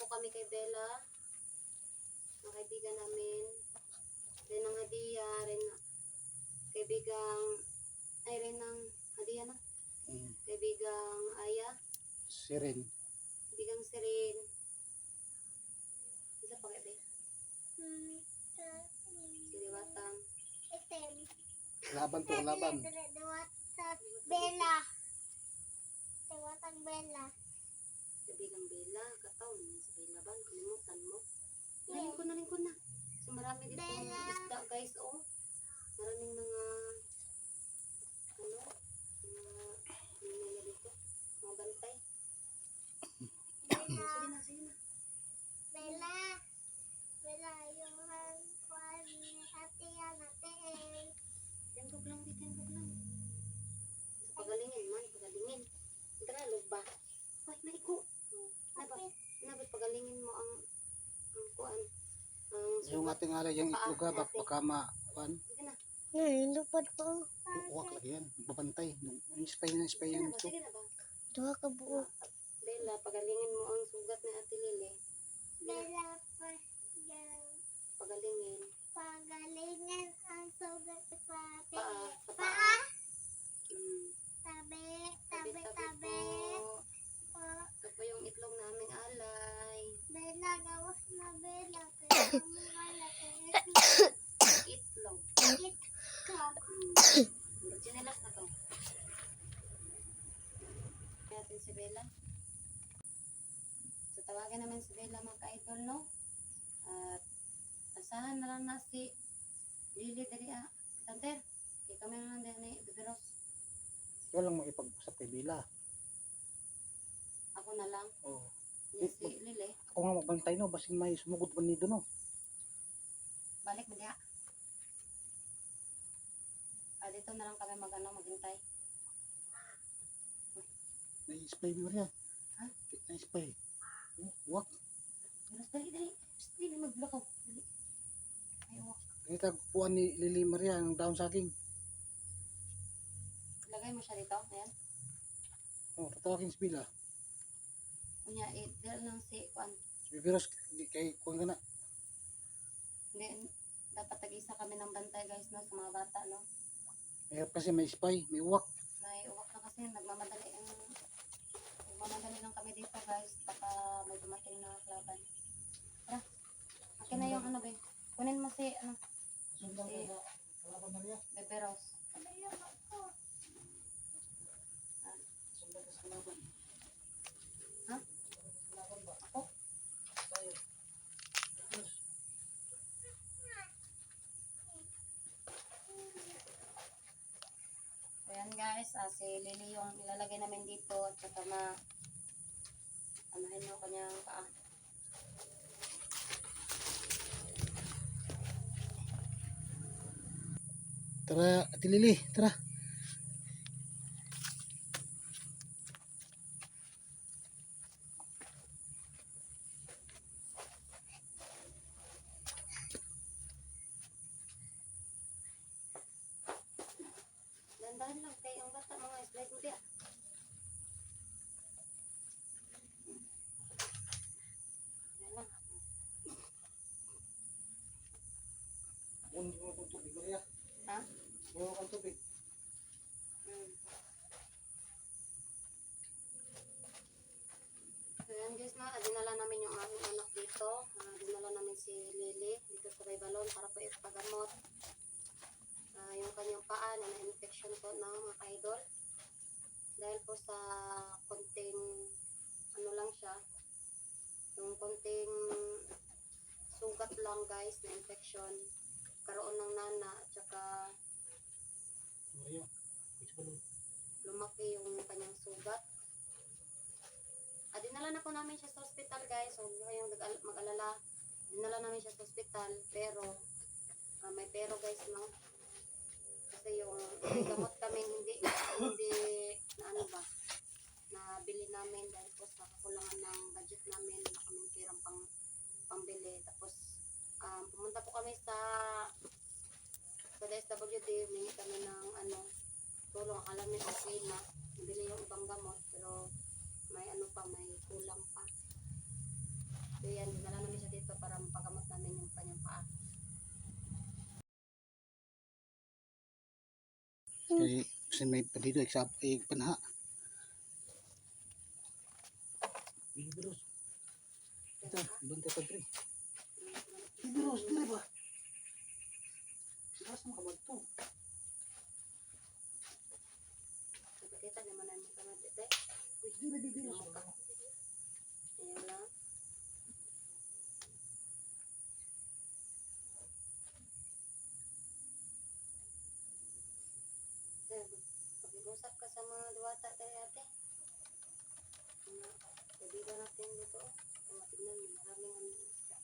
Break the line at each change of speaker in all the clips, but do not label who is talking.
kami kay Bella, ang kaibigan namin. Rin ng hadiya, rin kaibigang, ay rin ng hadiya na. Kaibigang Aya.
Sirin.
Kaibigang Sirin. Isa pa kay Bella. Siliwatang.
Laban to, laban.
Bella. Tawatang Bella.
Kaibigang Bella, kataw naman si Bella ba? Kalimutan mo. Narin ko na. So marami dito isda guys, oh. Maraming mga, dito, mga bantay. Sige na.
Bella. Bella, yung hangkwan ni ate yan, ate eh.
Tengkog lang. Pagalingin. Tara, lugba. Ay, naiko. Nabit, pagalingin mo ang kuan.
Yung ating alay, yung itlog ha, baka ma-kuan.
Sige na.
Lupad ko.
Uwak lagi yan, babantay. Spay yan ito.
Sige na ba?
Dua ka buo.
Bella, pagalingin mo ang sugat ni Ate Lily.
Bella,
Pagalingin.
pagalingan ang sugat sa
Paa.
paa.
Mm.
Tabi.
Po. Ito po yung itlog naming alay.
Bella, gawas na Bella. Kaya mo malaki.
Itlog. Chinelas na to. Natin si Bella. So tawagan namin si Bella mga ka-idol, no? At asahan na lang na si Lily dari Tanter. Kaya kami na lang din ni Bibiros.
Ikaw lang mo ipag-usap kay Bila.
Ako na lang.
Oh.
Yes, si Lily.
Ako nga magbantay no, basing may sumugod pa nito no.
Balik mo diha. Dito na lang kami maghintay.
Na-spray mo rin.
Ha?
Na-spray. Uwak.
Dali maglakaw. Ay, wak.
Kita puan ni Lily Maria ang daon saging.
Lagay mo siya dito. Ayan.
Oh, tatawagin si Bila.
Kunya, dahil lang si Kuan.
Si Bibiros, kay kuan ka na.
Hindi, dapat tag-isa kami ng bantay guys, no, sa mga bata, no.
Mayroon kasi may spy, may uwak.
May uwak na kasi, nagmamadali lang kami dito guys, baka may dumating na klaban. Tara, akin na yung ano ba, kunin mo si, si Beberos. Ha? Ako? Ayan guys, si Lily yung ilalagay namin dito at saka anahin yung kanyang paa.
Tara, Ate Lily, tara.
Dandahan lang kayo ang bata, mga slide mo diya. Ayan lang.
Hindi mo kong tubig, Maria.
Ha?
Hindi mo kong tubig.
So yan guys na, dinala namin yung aming anak dito. Dinala namin si Lily dito sa Baybalon para po ipagamot. Yung kanyang paa na na-infection po ng mga idol. Dahil po sa konting, ano lang siya, yung konting sugat lang guys na infection. Karoon ng nana at saka
Maria,
lumaki yung kanyang sugat. Dinala na po namin siya sa hospital guys. So yung mag-alala, dinala namin siya sa hospital. Pero, may pero guys no. Kasi yung gamot kami hindi na ano ba, nabili namin dahil po sa kakulangan ng budget namin. Wala kaming kirang pambili. Tapos, pumunta po kami sa DSWD, humingi kami ng tulong. Akala namin okay na, nabili yung ibang gamot, pero may may kulang pa.
Kasi may pandido, panaha. Bibiros. Ito, bantay pa dre. Bibiros, dre ba? Silas mo kamag to.
Nakikita naman namin ka na dito.
Dre, bibiros.
Ayan lang. Pag-usap ka sa mga duwata tayo ate. Mga kaibigan natin dito. Mga tignan mo, maraming ano isda.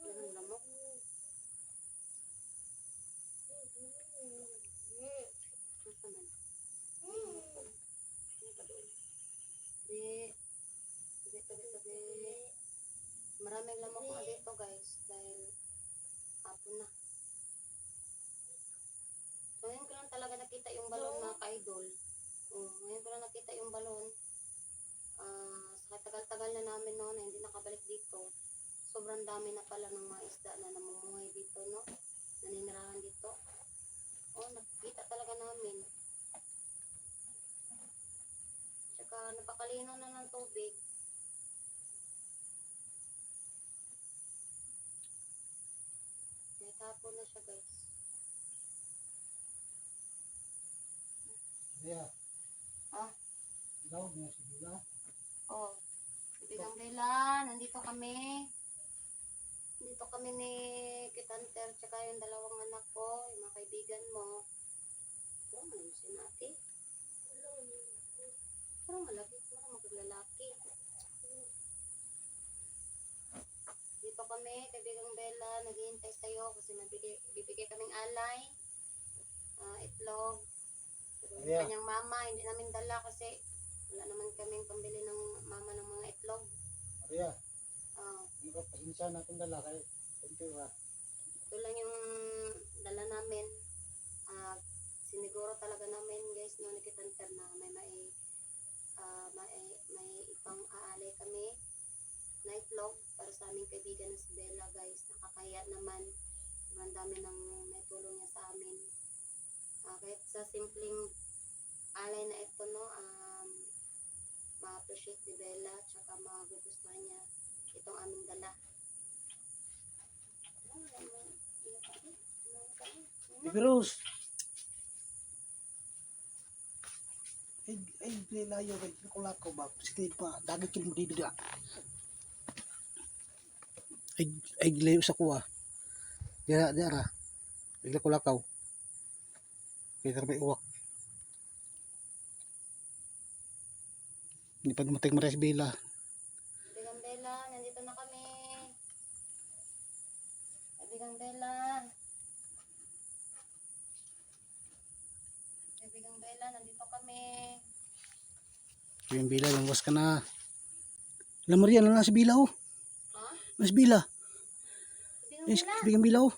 Yung lamok. Basta man. Ano pa doon? Tabi. Maraming lamok na dito guys. Dahil hapon na. So, ngayon ko lang talaga nakita yung balon mga ka-idol. Ngayon ko lang nakita yung balon. Sa tagal-tagal na namin noon na hindi nakabalik dito. Sobrang dami na pala ng mga isda na namumuhay dito, no? Naninirahan dito. Nakikita talaga namin. Tsaka napakalino na ng tubig. Naitapon na siya guys.
Kaya,
Ah?
daw na si Bila.
Bigang Bela, nandito kami. Dito kami ni Kitanter, tsaka yung dalawang anak ko, yung mga kaibigan mo. Ano si Nati? Parang malaki, parang maglalaki. Dito kami, kaibigang Bella, naghihintay sa'yo kasi bibigay kaming alay, itlog. Pero yung
Yeah.
kanyang mama, hindi namin dala kasi wala naman kaming pambili ng mama ng mga itlog.
Maria,
Ah,
ano ka, pasensya na itong dala kay Pintira.
ito lang yung dala namin. Siniguro talaga namin guys no ni Kitanter na may ipang aalay kami na itlog para sa aming kaibigan na si Bella guys. Nakakaya naman. Sobrang dami ng naitulong niya sa amin. Kahit sa simpleng alay na ito no, ma-appreciate ni Bella tsaka magugustuhan niya itong aming dala.
Bibiros! Ay, layo kay kulako ba? Sige pa, dagit yung dito da. Ay, layo sa kuha. Diara. Bigla kulakaw. Kaya may uwak. Hindi pa dumating Maria si Bila.
Kaibigang Bella, nandito na kami. Kaibigang Bella. Kaibigang Bella, nandito kami.
Yung Bila, langwas ka na. Alam Maria, na si Bila oh.
Ha?
Mas Bila.
Kaibigang
Yes,
Bella.
bigyan Bila oh.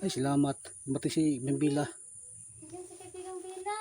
Ay, salamat. Dumating si Bila.
Nandiyan si Kaibigang Bella.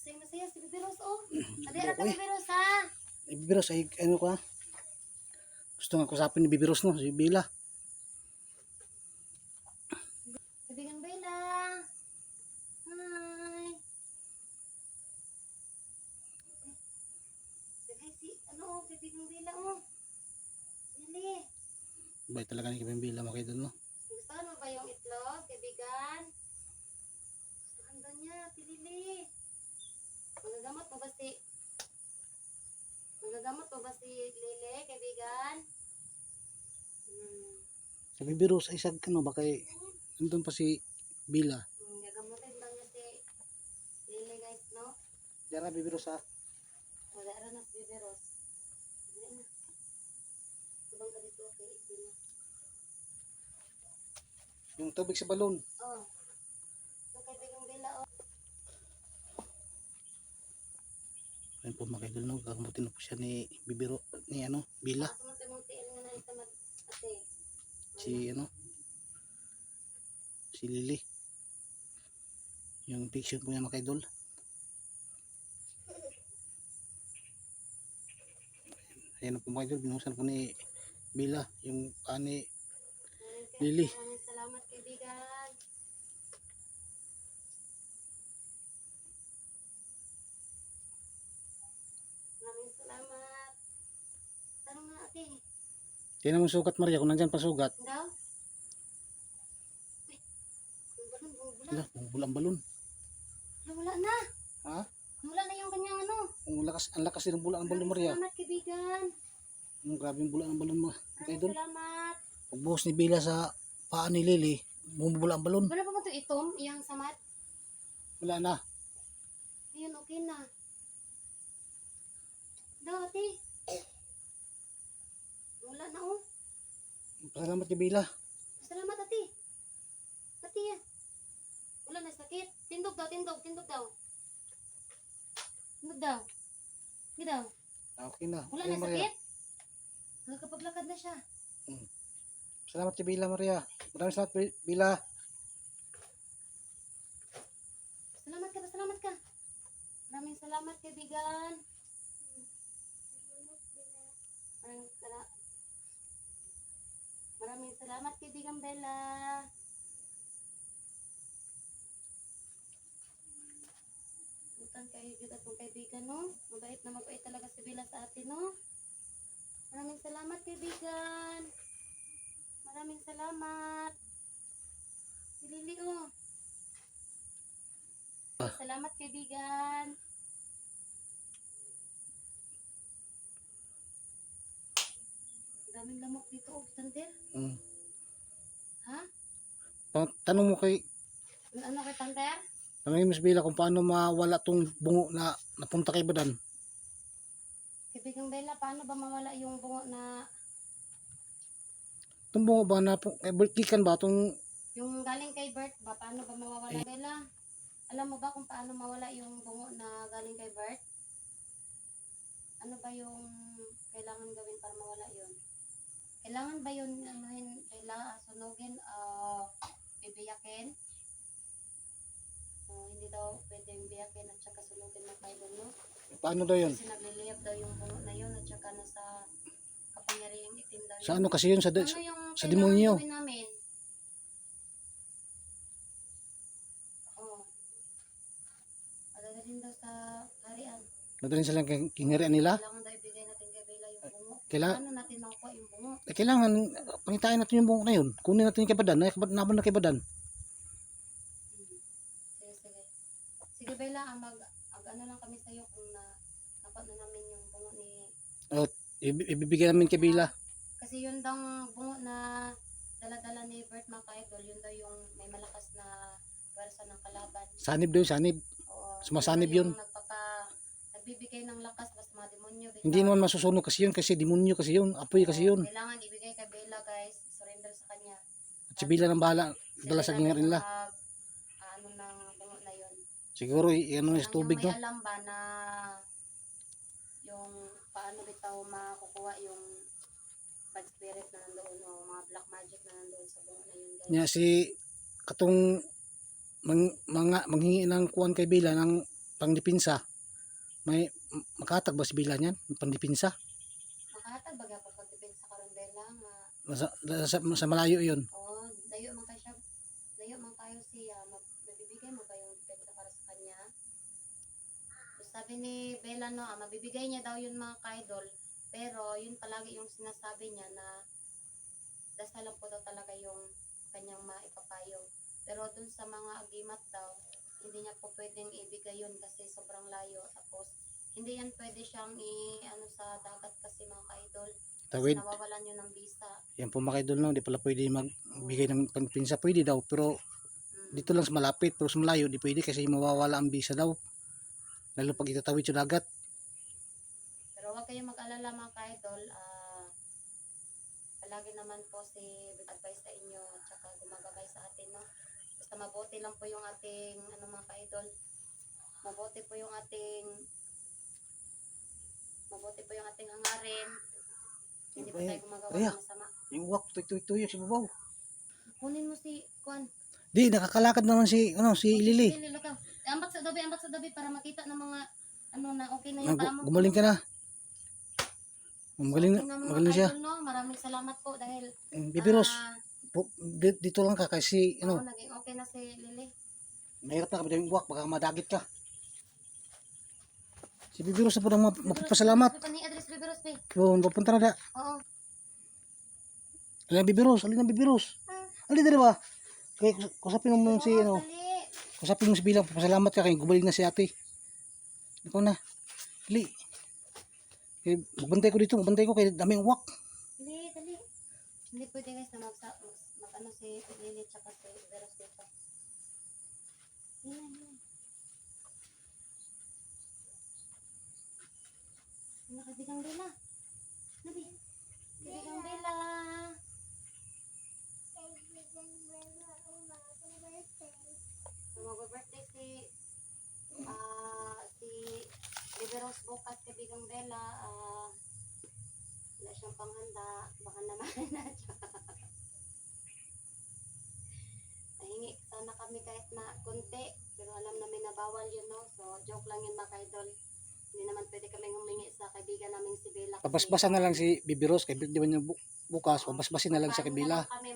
Masaya si Bibiros, oh. Adira ka, Bibiros, ha?
Ay, Bibiros, ay, ano ka? Gusto nga kusapin ni Bibiros, no? Si Bila.
Kaibigang Bella. Hi. Ano, Kaibigang Bella, oh. Lili.
Bay talaga ni Kevin Bila, mga idol, no?
Gusto mo ba yung itlog, kaibigan? Gusto ka niya, Lili. Magagamot mo ba si Lili, kaibigan?
Si Bibiros, ay sad ka, no? Baka nandun pa si Bila.
Gagamutin ba niya si Lili, guys, no?
Diara, Bibiros, ha?
Wala rin na si Bibiros. Wala na. Subang ka dito, okay, Bella.
Yung tubig sa balon.
Oh. So, kaibigang Bella, oh.
Ayun po, mga idol, no? Gagamutin na po siya ni Bibiro, ni ano, Bila.
Sumunti-muntiin nga na isa ate.
Si, ano? Si Lily. Yung picture po niya, mga idol. Ayan po mga idol, binuhusan po ni Bila yung ani Lily.
Maraming salamat kaibigan. Maraming salamat. Tanong nga ate.
Tingnan mo sugat Maria kung nandyan pa sugat.
Daw? Ay, yung balon, bumubula.
Wala, bumubula ang balon.
Wala na.
Ha?
Wala na yung kanyang ano.
Ang lakas din ng bula ng balon Maria.
Salamat kaibigan.
Grabe yung bula ng balon mga
Maraming
idol.
salamat.
Pagbuhos ni Bila sa paa ni Lily, bumubula ang balon.
Wala pa ba ito itom? Iyang samat?
Wala na.
Ayun, okay na. Daw ate. Wala na oh.
Salamat kay Bila.
Salamat ate. Ate yan. Wala na sakit. Tindog daw, tindog daw. Tindog daw. Hindi daw.
Okay na.
Wala
Okay,
na
Maria.
sakit. Nagkapaglakad na siya.
Salamat kay Bila Maria. Maraming salamat Bila.
Salamat ka. Maraming salamat kaibigan. Maraming salamat kaibigan Bella. Utang kayo kita itong kaibigan, no? Mabait na mabait talaga si Bella sa atin, no? Maraming salamat kaibigan. Maraming salamat. Si Lily, oh. Salamat kaibigan. Daming lamok dito, oh, Tanter. Ha?
Tanong mo kay
Ano kay Tanter?
Tanongin mo si Bila kung paano mawala tong bungo na napunta kay Badan.
Kaibigang Bella, paano ba mawala yung bungo na
Itong bungo ba na kay Bertikan ba itong
yung galing kay Bert ba? Paano ba mawawala, Bella? Alam mo ba kung paano mawala yung bungo na galing kay Bert? Ano ba yung kailangan gawin para mawala yun? Kailangan ba yun, kailangan sunugin, bibiyakin? Hindi daw pwedeng biyakin at saka sunugin na kayo, no?
paano daw yun?
Kasi nagliliyab daw yung bungo na yun at saka nasa kapangyarihang itim daw yun.
Sa ano kasi yun sa
Ano yung
sa
kailangan
demonyo.
gawin namin? Oh. Adadalhin daw sa harian.
Dadalhin sila kay kingharian nila.
Kailangan daw ibigay natin kay Bella yung bungo.
Kailangan
Paano natin makuha yung bungo?
kailangan pangitain natin yung bungo na yun. Kunin natin kay Badan. Nabon na kay Badan.
Sige, sige. Sige Bella, ano lang kami sa'yo kung dapat na namin yung bungo ni...
Ibibigay namin kay Bila.
Kasi yun daw bungo na dala-dala ni Bert mga ka-idol, yun daw yung may malakas na pwersa ng kalaban.
Sanib daw, sanib.
Oo,
Sumasanib
yun
yun.
daw yung nagbibigay ng lakas basta mga demonyo. Bitaw.
Hindi naman masusunog kasi yun kasi demonyo kasi yun. Apoy kasi yun.
Kailangan ibigay kay Bella guys, surrender sa kanya.
At si Bila nang bahala. Dala sa kingharian nila.
Ano ng bungo na yun.
Siguro ano sa tubig
Yung
no.
may alam ba na yung paano bitaw makukuha yung bad spirit na nandoon o mga black magic na nandoon sa bungo na yun guys.
Nya si katong manghingi ng kuwan kay Bila ng pangdipinsa. May makatag ba si Bila niyan? Pangdipinsa?
Makahatag baga po pagdepensa karon Bella nga
Sa malayo yun.
dayo man kayo siya, dayo man kayo siya, mabibigay mo ba yung depensa para sa kanya? So, sabi ni Bella no, mabibigay niya daw yun mga ka-idol, pero yun palagi yung sinasabi niya na dasalan po daw talaga yung kanyang maipapayo. Pero dun sa mga agimat daw, hindi niya po pwedeng ibigay yun kasi sobrang layo. Tapos, hindi yan pwede siyang ano sa dagat kasi mga ka-idol.
Tawid.
Nawawalan yun ng visa.
Yan po mga idol no, di pala pwede magbigay ng pangdipinsa. Pwede daw pero dito lang sa malapit pero sa malayo di pwede kasi mawawala ang visa daw. Lalo pag itatawid sa dagat.
Pero huwag kayong mag-alala mga ka-idol. Palagi naman po si advice sa inyo at saka gumagabay sa atin, no? Basta mabuti lang po yung ating mga ka-idol. Mabuti po yung ating hangarin. Hindi po tayo gumagawa
Rhea.
ng masama.
Yung uwak tuyok si babaw.
Kunin mo si Kwan.
Di nakakalakad naman si Lily.
Lili, look. Ambak sa dabi para makita ng mga na okay na yung paa mo.
Gumaling ka na. Magaling,
Tingnan mo,
magaling
mga
siya.
idol, no? Maraming salamat po dahil
Bibiros, dito lang ka kasi,
naging okay na si Lily.
mahirap na kapag yung buwak, baka madagit ka. Si Bibiros na po nang mapapasalamat.
Bibiros, ni address Bibiros, be.
Yun, papunta na da.
Oo.
Alin na Bibiros. Alin na ba? Kaya kusapin mo si,
Dali.
kusapin mo si Bilang, papasalamat ka kaya gumaling na si ate. Ikaw na. Dali. Kaya magbantay ko dito, magbantay ko kaya daming uwak.
Dali. Hindi pwede guys na mag-ano si Lily tsaka si Bibiros dito. Yan. Nakabigang Bella. Nabi. Kabigang Bella. Mag-birthday si Bibiros bukas kabigang Bella. Wala siyang panghanda. Baka naman na siya. Nahingi sana kami kahit na konti. Pero alam namin na bawal yun, no? So, joke lang yun mga kaidol. Hindi naman pwede kaming humingi sa kaibigan namin si Bella. kasi
Papasbasan na lang si Bibiros, kaya di ba niya bukas, papasbasin na lang sa
magpaano
kabila.
lang kami,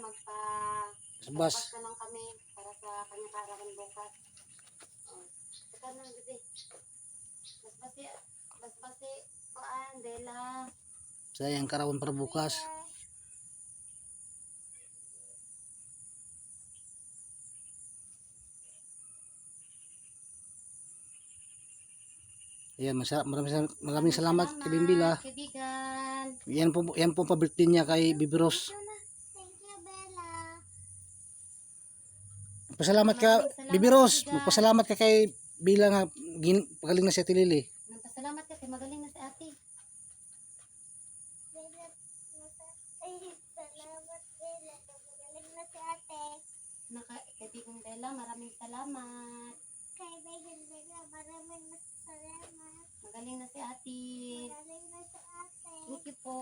Pasbas.
na lang kami para sa kanyang kaarawan bukas. Saka na, bebe. Basbasi, Bella.
Sayang karawan para bukas. Ayan, maraming salamat kay Bimbila.
Kaibigan.
Yan po pa-birthday niya kay Bibiros.
Thank you, Bella.
Pasalamat ka,
Maraming salamat,
Bibiros.
kaibigan.
Magpasalamat ka kay Bila nga pagaling na si Ate Lily.
Nagpasalamat kasi magaling na si ate.
Bella, salamat, Bella. Magaling na si ate.
Kaibigan Bella, maraming salamat.
Kaibigan Bella, maraming salamat.
Magaling na si ate.
Magaling na si ate.
Thank you po.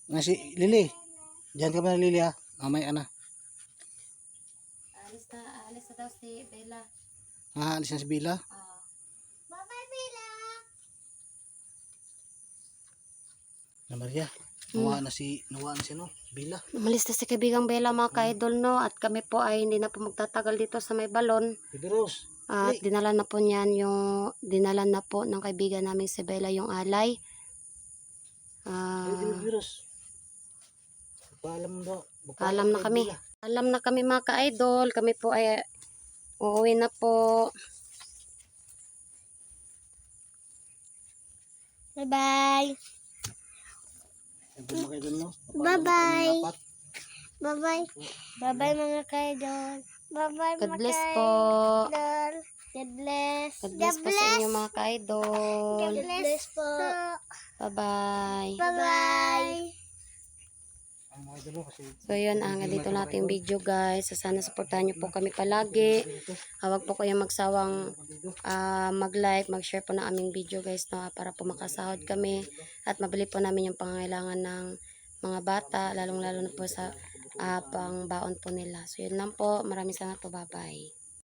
Nga si Lily. Diyan ka ba na Lily ha? Mamaya na.
Alis na daw si Bella.
Alis na si Bila.
Bye-bye, Bella.
Na Maria. Nawa na si no? Bila.
Umalis na si kaibigang Bella mga ka-idol, no? At kami po ay hindi na po magtatagal dito sa may balon.
Bibiros.
At dinala na po ng kaibigan namin si Bella yung alay.
Bibiros. Paalam daw.
Alam na kami. Alam na kami mga ka-idol. Kami po ay uuwi na po.
Bye-bye. Bye-bye. Bye-bye. Bye-bye, mga kaidol. Bye-bye,
God
mga
bless po.
kaidol. God bless.
God bless po sa inyo mga ka-idol.
God bless po.
Bye-bye.
Bye-bye.
So yun, dito natin video guys. So, sana supportahan nyo po kami palagi. Huwag po kayong magsawang mag-like, mag-share po ng aming video guys, no, para po makasahod kami at mabili po namin yung pangangailangan ng mga bata, lalong lalo na po sa pangbaon po nila. So yun lang po. Maraming salamat po. Bye-bye.